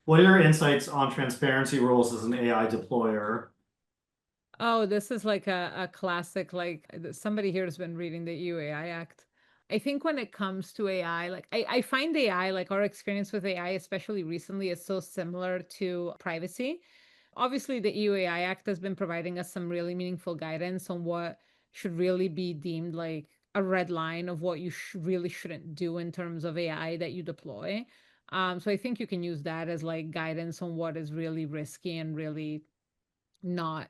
What are your insights on transparency rules as an AI deployer? Oh, this is like a classic, like somebody here has been reading the EU AI Act. I think when it comes to AI, like I find AI, like our experience with AI, especially recently, is so similar to privacy. Obviously, the EU AI Act has been providing us some really meaningful guidance on what should really be deemed like a red line of what you really shouldn't do in terms of AI that you deploy. So I think you can use that as like guidance on what is really risky and really not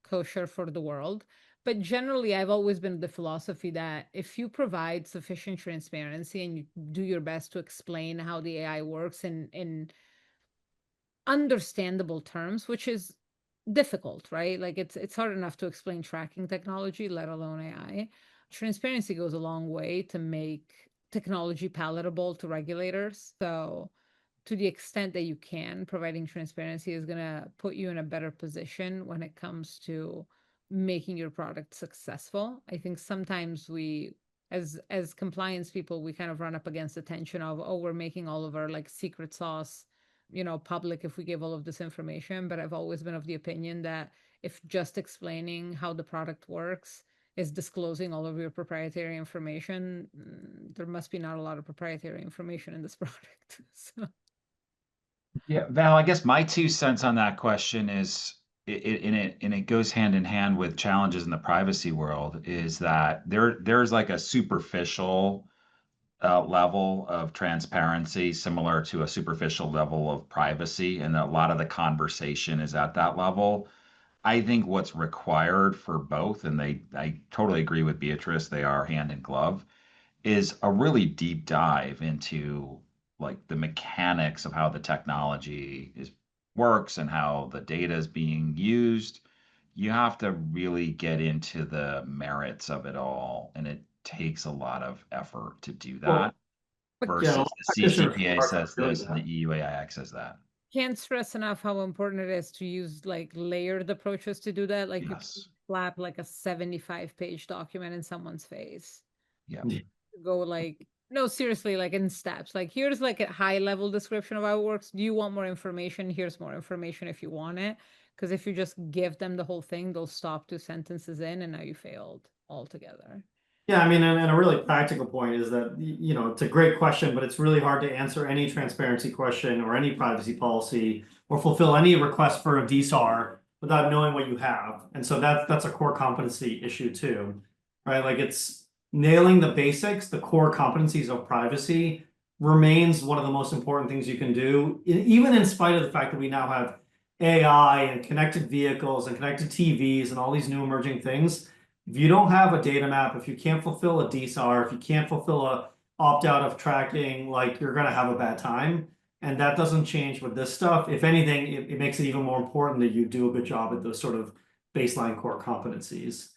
kosher for the world. But generally, I've always been of the philosophy that if you provide sufficient transparency and you do your best to explain how the AI works in understandable terms, which is difficult, right? Like it's hard enough to explain tracking technology, let alone AI. Transparency goes a long way to make technology palatable to regulators. So to the extent that you can, providing transparency is going to put you in a better position when it comes to making your product successful. I think sometimes we as compliance people, we kind of run up against the tension of, oh, we're making all of our like secret sauce, public if we give all of this information. But I've always been of the opinion that if just explaining how the product works is disclosing all of your proprietary information, there must be not a lot of proprietary information in this product. So Yeah, Val, I guess my 2 cents on that question is and it goes hand in hand with challenges in the privacy world is that there's like a superficial level of transparency similar to a superficial level of privacy, and a lot of the conversation is at that level. I think what's required for both, and I totally agree with Beatrice, they are hand in glove, is a really deep dive into like the mechanics of how the technology is works and how the data is being used. You have to really get into the merits of it all, and it takes a lot of effort to do that Well, yeah, a lot versus of the practitioners CCPA are says doing this and the that. EUAIX says that. can't stress enough how important it is to use like layered approaches to do that. Like you can Yes. slap like a 75-page document in someone's face. Yeah. Go like, no, seriously, like in steps. Like here's like a high level description of how it works. Do you want more information? Here's more information if you want it. Because if you just give them the whole thing, they'll stop 2 sentences in and now you failed altogether. Yeah, I mean, and a really practical point is that, it's a great question, but it's really hard to answer any transparency question or any privacy policy or fulfill any request for a DSAR without knowing what you have. And so that's a core competency issue too, right? Like it's nailing the basics, the core competencies of privacy remains one of the most important things you can do, even in spite of the fact that we now have AI and connected vehicles and connected TVs and all these new emerging things. If you don't have a data map, if you can't fulfill a DSAR, if you can't fulfill a opt out of tracking, like you're gonna have a bad time. And that doesn't change with this stuff. If anything, it makes it even more important that you do a good job at those sort of baseline core competencies.